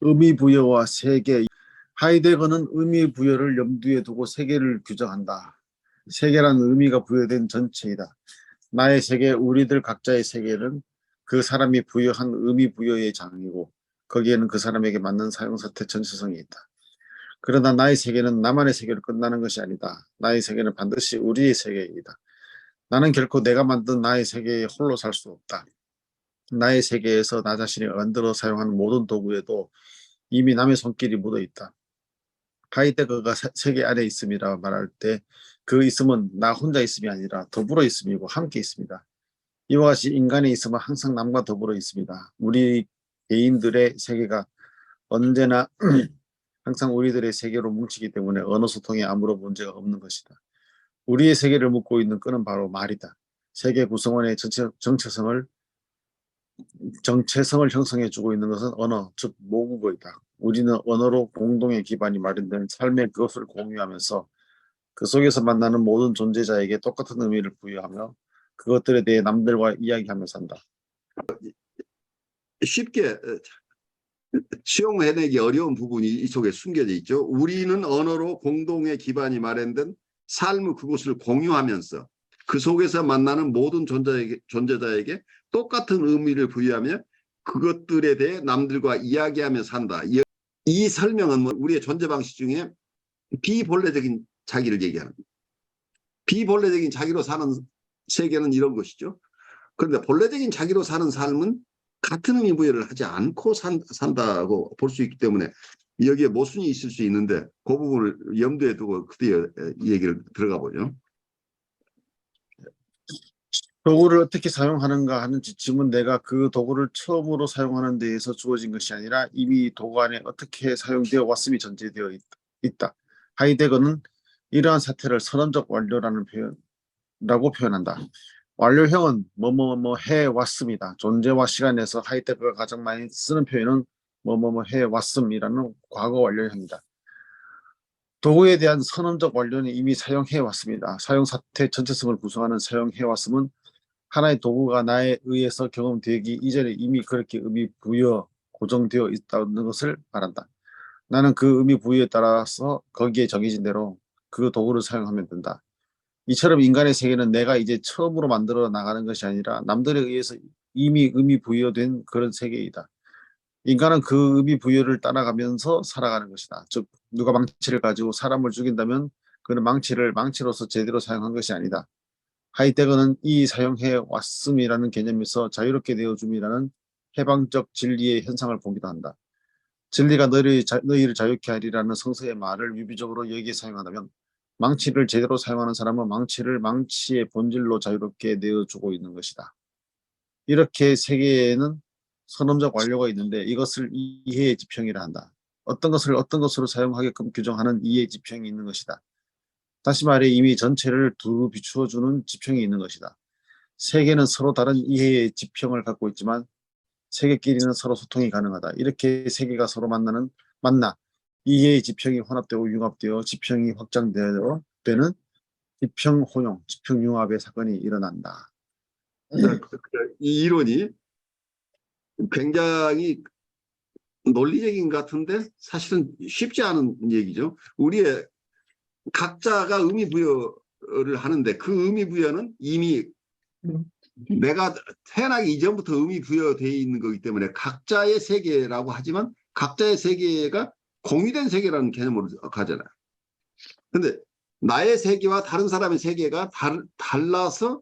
의미 부여와 세계. 하이데거는 의미 부여를 염두에 두고 세계를 규정한다. 세계란 의미가 부여된 전체이다. 나의 세계, 우리들 각자의 세계는 그 사람이 부여한 의미 부여의 장이고 거기에는 그 사람에게 맞는 사용사태 전체성이 있다. 그러나 나의 세계는 나만의 세계로 끝나는 것이 아니다. 나의 세계는 반드시 우리의 세계이다. 나는 결코 내가 만든 나의 세계에 홀로 살 수 없다. 나의 세계에서 나 자신이 만들어 사용하는 모든 도구에도 이미 남의 손길이 묻어 있다. 하이데거가 세계 안에 있음이라 말할 때 그 있음은 나 혼자 있음이 아니라 더불어 있음이고 함께 있습니다. 이와 같이 인간의 있음은 항상 남과 더불어 있습니다. 우리 개인들의 세계가 언제나 항상 우리들의 세계로 뭉치기 때문에 언어 소통에 아무런 문제가 없는 것이다. 우리의 세계를 묻고 있는 끈은 바로 말이다. 세계 구성원의 정체성을 형성해주고 있는 것은 언어, 즉 모국어이다. 우리는 언어로 공동의 기반이 마련된 삶의 그것을 공유하면서 그 속에서 만나는 모든 존재자에게 똑같은 의미를 부여하며 그것들에 대해 남들과 이야기하며 산다. 쉽게 수용해내기 어려운 부분이 이 속에 숨겨져 있죠. 우리는 언어로 공동의 기반이 마련된 삶의 그곳을 공유하면서 그 속에서 만나는 모든 존재자에게 똑같은 의미를 부여하며 그것들에 대해 남들과 이야기하며 산다. 이 설명은 우리의 존재 방식 중에 비본래적인 자기를 얘기하는 거예요. 비본래적인 자기로 사는 세계는 이런 것이죠. 그런데 본래적인 자기로 사는 삶은 같은 의미 부여를 하지 않고 산다고 볼 수 있기 때문에 여기에 모순이 있을 수 있는데 그 부분을 염두에 두고 그때 얘기를 들어가 보죠. 도구를 어떻게 사용하는가 하는 지침은 내가 그 도구를 처음으로 사용하는 데에서 주어진 것이 아니라 이미 도구 안에 어떻게 사용되어 왔음이 전제되어 있다. 하이데거는 이러한 사태를 선언적 완료라는 표현이라고 표현한다. 완료형은 뭐뭐뭐 해왔습니다. 존재와 시간에서 하이데거가 가장 많이 쓰는 표현은 뭐뭐뭐 해왔음이라는 과거 완료형이다. 도구에 대한 선언적 완료는 이미 사용해왔습니다. 사용 사태 전체성을 구성하는 사용해왔음은 하나의 도구가 나에 의해서 경험되기 이전에 이미 그렇게 의미 부여 고정되어 있다는 것을 말한다. 나는 그 의미 부여에 따라서 거기에 정해진 대로 그 도구를 사용하면 된다. 이처럼 인간의 세계는 내가 이제 처음으로 만들어 나가는 것이 아니라 남들에 의해서 이미 의미 부여된 그런 세계이다. 인간은 그 의미 부여를 따라가면서 살아가는 것이다. 즉 누가 망치를 가지고 사람을 죽인다면 그는 망치를 망치로서 제대로 사용한 것이 아니다. 하이데거는 이 사용해 왔음이라는 개념에서 자유롭게 되어줌이라는 해방적 진리의 현상을 보기도 한다. 진리가 너희를 자유케 하리라는 성서의 말을 유비적으로 여기에 사용한다면 망치를 제대로 사용하는 사람은 망치를 망치의 본질로 자유롭게 내어주고 있는 것이다. 이렇게 세계에는 선언적 완료가 있는데 이것을 이해의 지평이라 한다. 어떤 것을 어떤 것으로 사용하게끔 규정하는 이해의 지평이 있는 것이다. 다시 말해 이미 전체를 두루 비추어주는 지평이 있는 것이다. 세계는 서로 다른 이해의 지평을 갖고 있지만 세계끼리는 서로 소통이 가능하다. 이렇게 세계가 서로 만나 이해의 지평이 혼합되고 융합되어 지평이 확장되어 되는 지평혼용, 지평융합의 사건이 일어난다. 이 이론이 굉장히 논리적인 것 같은데 사실은 쉽지 않은 얘기죠. 우리의 각자가 의미 부여를 하는데 그 의미 부여는 이미 내가 태어나기 이전부터 의미 부여되어 있는 거기 때문에 각자의 세계라고 하지만 각자의 세계가 공유된 세계라는 개념으로 가잖아요. 근데 나의 세계와 다른 사람의 세계가 달라서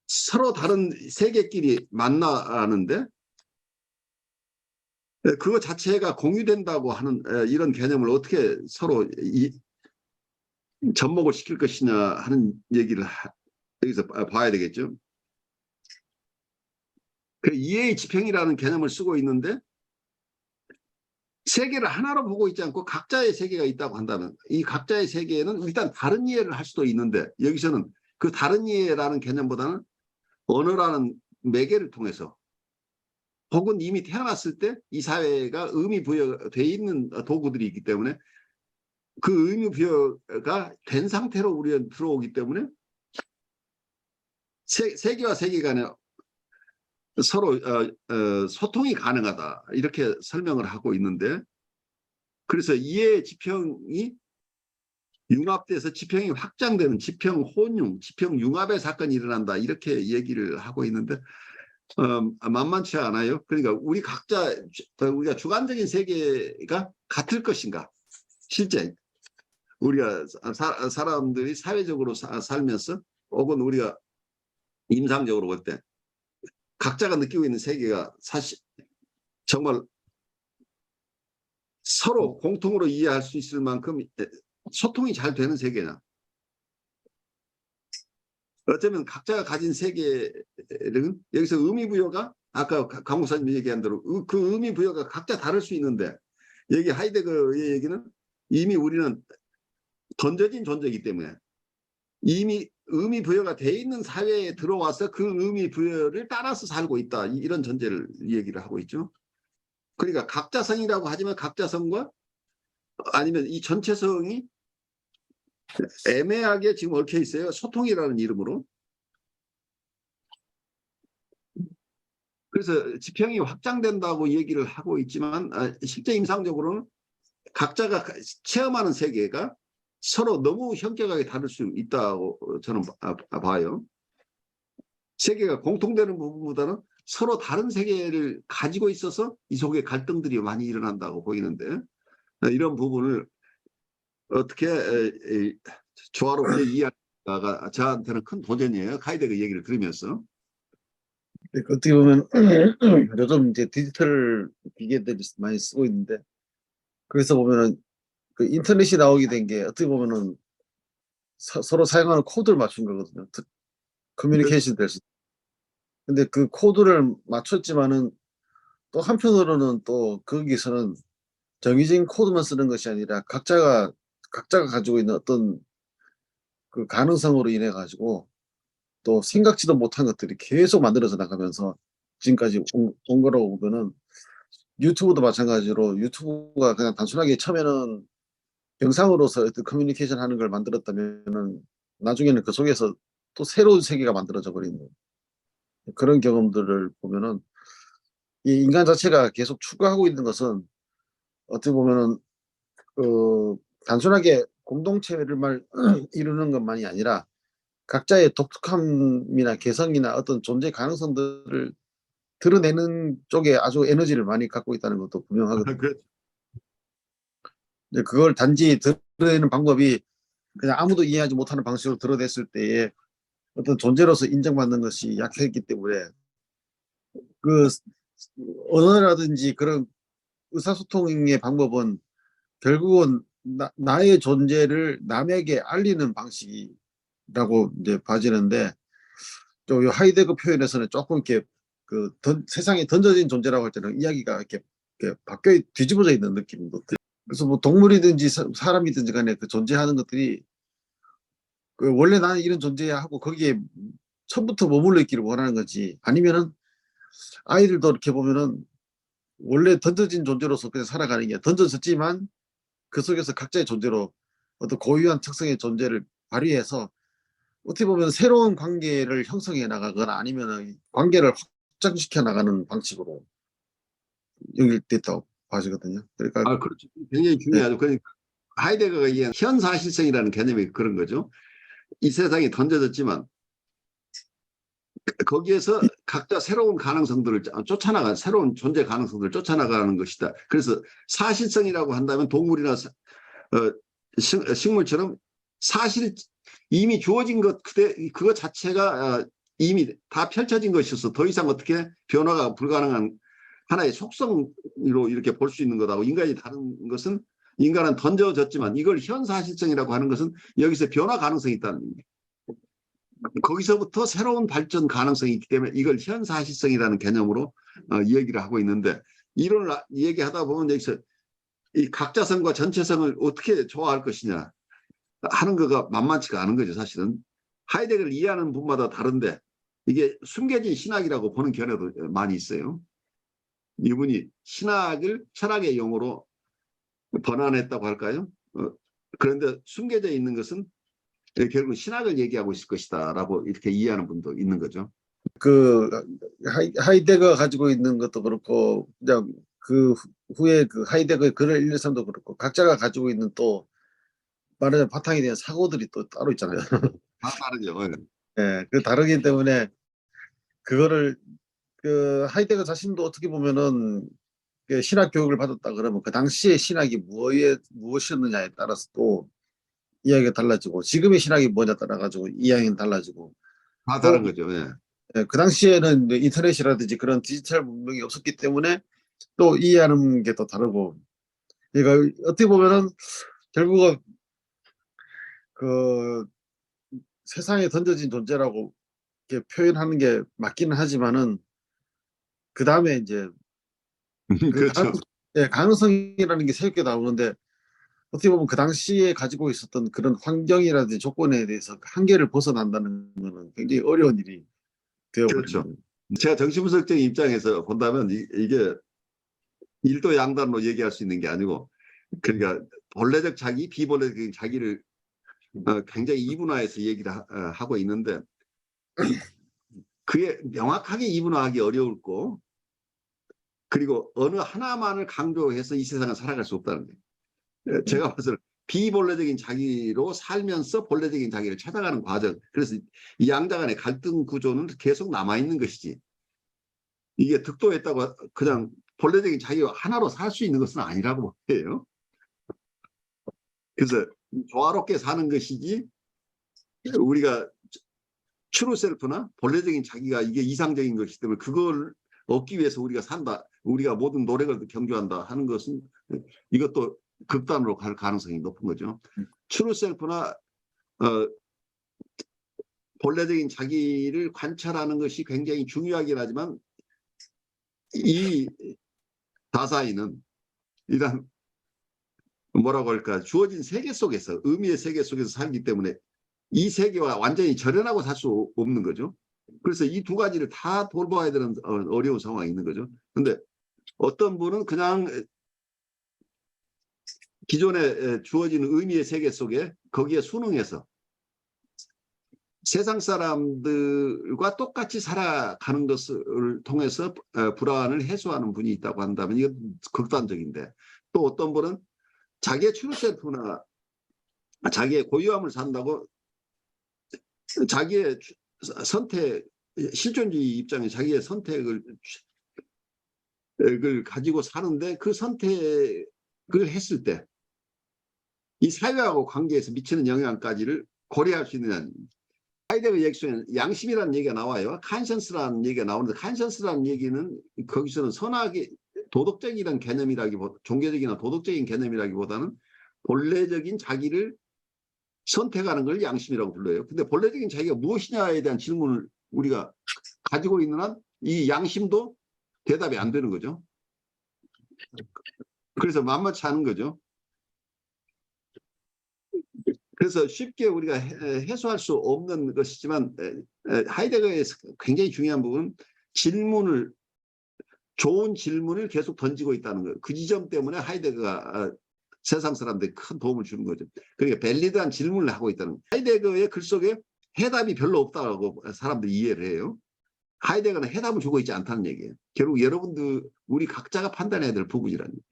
서로 다른 세계끼리 만나는데 그거 자체가 공유된다고 하는 이런 개념을 어떻게 서로 접목을 시킬 것이냐 하는 얘기를 여기서 봐야 되겠죠. 그 이해의 지평이라는 개념을 쓰고 있는데 세계를 하나로 보고 있지 않고 각자의 세계가 있다고 한다면 이 각자의 세계에는 일단 다른 이해를 할 수도 있는데 여기서는 그 다른 이해라는 개념보다는 언어라는 매개를 통해서 혹은 이미 태어났을 때 이 사회가 의미 부여되어 있는 도구들이 있기 때문에 그 의미 부여가 된 상태로 우리가 들어오기 때문에 세계와 세계 간에 서로 소통이 가능하다 이렇게 설명을 하고 있는데, 그래서 이해 지평이 융합돼서 지평이 확장되는 지평 혼융, 지평 융합의 사건이 일어난다 이렇게 얘기를 하고 있는데 만만치 않아요. 그러니까 우리 각자 우리가 주관적인 세계가 같을 것인가? 실제 우리가 사람들이 사회적으로 살면서 혹은 우리가 임상적으로 볼 때 각자가 느끼고 있는 세계가 사실 정말 서로 공통으로 이해할 수 있을 만큼 소통이 잘 되는 세계냐? 어쩌면 각자가 가진 세계는 여기서 의미부여가 아까 강 목사님이 얘기한 대로 그 의미부여가 각자 다를 수 있는데, 여기 하이데거의 얘기는 이미 우리는 던져진 존재이기 때문에 이미 의미부여가 돼 있는 사회에 들어와서 그 의미부여를 따라서 살고 있다, 이런 전제를 얘기를 하고 있죠. 그러니까 각자성이라고 하지만 각자성과 아니면 이 전체성이 애매하게 지금 얽혀 있어요. 소통이라는 이름으로. 그래서 지평이 확장된다고 얘기를 하고 있지만 실제 임상적으로는 각자가 체험하는 세계가 서로 너무 현격하게 다를 수 있다고 저는 봐요. 세계가 공통되는 부분보다는 서로 다른 세계를 가지고 있어서 이 속에 갈등들이 많이 일어난다고 보이는데, 이런 부분을 어떻게 조화롭게 이해하가 저한테는 큰 도전이에요. 하이데거 얘기를 들으면서. 어떻게 보면 요즘 이제 디지털 기계들이 많이 쓰고 있는데, 그래서 보면은 그 인터넷이 나오게 된 게 어떻게 보면은 서로 사용하는 코드를 맞춘 거거든요. 커뮤니케이션 될 수. 근데 그 코드를 맞췄지만은 또 한편으로는 또 거기서는 정의적인 코드만 쓰는 것이 아니라 각자가 가지고 있는 어떤 그 가능성으로 인해 가지고 또 생각지도 못한 것들이 계속 만들어져 나가면서 지금까지 온 거라고 보면은, 유튜브도 마찬가지로 유튜브가 그냥 단순하게 처음에는 영상으로서 어떤 커뮤니케이션 하는 걸 만들었다면은 나중에는 그 속에서 또 새로운 세계가 만들어져 버리는 그런 경험들을 보면은, 이 인간 자체가 계속 추구하고 있는 것은 어떻게 보면은 단순하게 공동체를 이루는 것만이 아니라 각자의 독특함이나 개성이나 어떤 존재 가능성들을 드러내는 쪽에 아주 에너지를 많이 갖고 있다는 것도 분명하거든요. 근데 그걸 단지 드러내는 방법이 그냥 아무도 이해하지 못하는 방식으로 드러냈을 때에 어떤 존재로서 인정받는 것이 약했기 때문에, 그 언어라든지 그런 의사소통의 방법은 결국은 나의 존재를 남에게 알리는 방식이라고 이제 봐지는데, 또 하이데거 표현에서는 조금 이렇게 세상에 던져진 존재라고 할 때는 이야기가 이렇게 바뀌어 뒤집어져 있는 느낌도 들어요. 그래서 뭐 동물이든지 사람이든지 간에 그 존재하는 것들이 그 원래 나는 이런 존재야 하고 거기에 처음부터 머물러 있기를 원하는 거지, 아니면은 아이들도 이렇게 보면은 원래 던져진 존재로서 그냥 살아가는 게 던져졌지만 그 속에서 각자의 존재로 어떤 고유한 특성의 존재를 발휘해서 어떻게 보면 새로운 관계를 형성해 나가거나 아니면 관계를 확장시켜 나가는 방식으로 연결됐다고 봐지거든요. 그러니까 그렇죠. 굉장히 네, 중요하죠. 그러니까 하이데거가 이해한 현사실성이라는 개념이 그런 거죠. 이 세상이 던져졌지만 거기에서 각자 새로운 가능성들을 쫓아나가, 새로운 존재 가능성들을 쫓아나가는 것이다. 그래서 사실성이라고 한다면 동물이나 식물처럼 사실 이미 주어진 것 그것 자체가 이미 다 펼쳐진 것이어서 더 이상 어떻게 변화가 불가능한 하나의 속성으로 이렇게 볼 수 있는 것하고, 인간이 다른 것은 인간은 던져졌지만 이걸 현사실성이라고 하는 것은 여기서 변화 가능성이 있다는 겁니다. 거기서부터 새로운 발전 가능성이 있기 때문에 이걸 현사실성이라는 개념으로 얘기를 하고 있는데, 이런 얘기하다 보면 여기서 이 각자성과 전체성을 어떻게 조화할 것이냐 하는 거가 만만치가 않은 거죠. 사실은 하이데거를 이해하는 분마다 다른데 이게 숨겨진 신학이라고 보는 견해도 많이 있어요. 이분이 신학을 철학의 용어로 번안했다고 할까요? 그런데 숨겨져 있는 것은 결국 신학을 얘기하고 있을 것이다 라고 이렇게 이해하는 분도 있는 거죠. 그 하이데거가 가지고 있는 것도 그렇고 그냥 그 후에 그 하이데거의 글을 읽는 사람도 그렇고 각자가 가지고 있는 또 말하자면 바탕에 대한 사고들이 또 따로 있잖아요. 다 다르죠. 예. 예, 그 다르기 때문에 그거를 그 하이데거 자신도 어떻게 보면은 그 신학 교육을 받았다 그러면 그 당시의 신학이 무엇이었느냐에 따라서 또 이야기가 달라지고 지금의 신학이 뭐냐에 따라 가지고 이야기는 달라지고 다 또 다른 거죠. 예. 예, 그 당시에는 이제 인터넷이라든지 그런 디지털 문명이 없었기 때문에 또 이해하는 게 또 다르고 그러니까 어떻게 보면은 결국은 그 세상에 던져진 존재라고 이렇게 표현하는 게 맞기는 하지만은 그 다음에 이제 그 그렇죠. 가능성이라는 게 새롭게 나오는데 어떻게 보면 그 당시에 가지고 있었던 그런 환경이라든지 조건에 대해서 그 한계를 벗어난다는 거는 굉장히 어려운 일이 되어버리는 그렇죠. 거예요. 제가 정신분석적인 입장에서 본다면 이게 일도 양단으로 얘기할 수 있는 게 아니고 그러니까 본래적 자기, 비본래적 자기를 굉장히 이분화해서 얘기를 하고 있는데 그게 명확하게 이분화하기 어려울고 그리고 어느 하나만을 강조해서 이 세상을 살아갈 수 없다는 거예요. 제가 봐서 비본래적인 자기로 살면서 본래적인 자기를 찾아가는 과정. 그래서 이 양자 간의 갈등 구조는 계속 남아있는 것이지. 이게 득도했다고 그냥 본래적인 자기와 하나로 살 수 있는 것은 아니라고 해요. 그래서 조화롭게 사는 것이지 우리가 트루 셀프나 본래적인 자기가 이게 이상적인 것이기 때문에 그걸 얻기 위해서 우리가 산다. 우리가 모든 노력을 경주한다 하는 것은 이것도 극단으로 갈 가능성이 높은 거죠. 트루 셀프나 본래적인 자기를 관찰하는 것이 굉장히 중요하긴 하지만 이 다사이는 이런 뭐라고 할까 주어진 세계 속에서 의미의 세계 속에서 살기 때문에 이 세계와 완전히 절연하고 살 수 없는 거죠. 그래서 이 두 가지를 다 돌봐야 되는 어려운 상황이 있는 거죠. 근데 어떤 분은 그냥 기존에 주어진 의미의 세계 속에 거기에 순응해서 세상 사람들과 똑같이 살아가는 것을 통해서 불안을 해소하는 분이 있다고 한다면 이건 극단적인데 또 어떤 분은 자기의 트루셀프나 자기의 고유함을 산다고 자기의 선택 실존주의 입장에 자기의 선택을 가지고 사는데 그 선택을 했을 때 이 사회하고 관계에서 미치는 영향까지를 고려할 수 있는 하이데거 얘기에는 양심이라는 얘기가 나와요. 칸션스라는 얘기가 나오는데 칸션스라는 얘기는 거기서는 선악의 도덕적이라는 개념이라기보다 종교적이나 도덕적인 개념이라기보다는 본래적인 자기를 선택하는 걸 양심이라고 불러요. 근데 본래적인 자기가 무엇이냐에 대한 질문을 우리가 가지고 있는 한 이 양심도 대답이 안 되는 거죠. 그래서 만만치 않은 거죠. 그래서 쉽게 우리가 해소할 수 없는 것이지만 하이데거에서 굉장히 중요한 부분은 좋은 질문을 계속 던지고 있다는 거예요. 그 지점 때문에 하이데거가 세상 사람들이 큰 도움을 주는 거죠. 그러니까 밸리드한 질문을 하고 있다는 거예요. 하이데거의 글 속에 해답이 별로 없다고 사람들이 이해를 해요. 하이데거는 해답을 주고 있지 않다는 얘기예요. 결국 여러분들 우리 각자가 판단해야 될 부분이라는 얘기예요.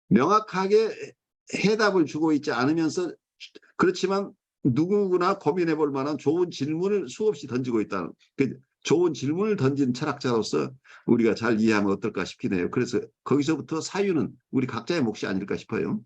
명확하게 해답을 주고 있지 않으면서 그렇지만 누구나 고민해 볼 만한 좋은 질문을 수없이 던지고 있다는 그 좋은 질문을 던진 철학자로서 우리가 잘 이해하면 어떨까 싶긴 해요. 그래서 거기서부터 사유는 우리 각자의 몫이 아닐까 싶어요.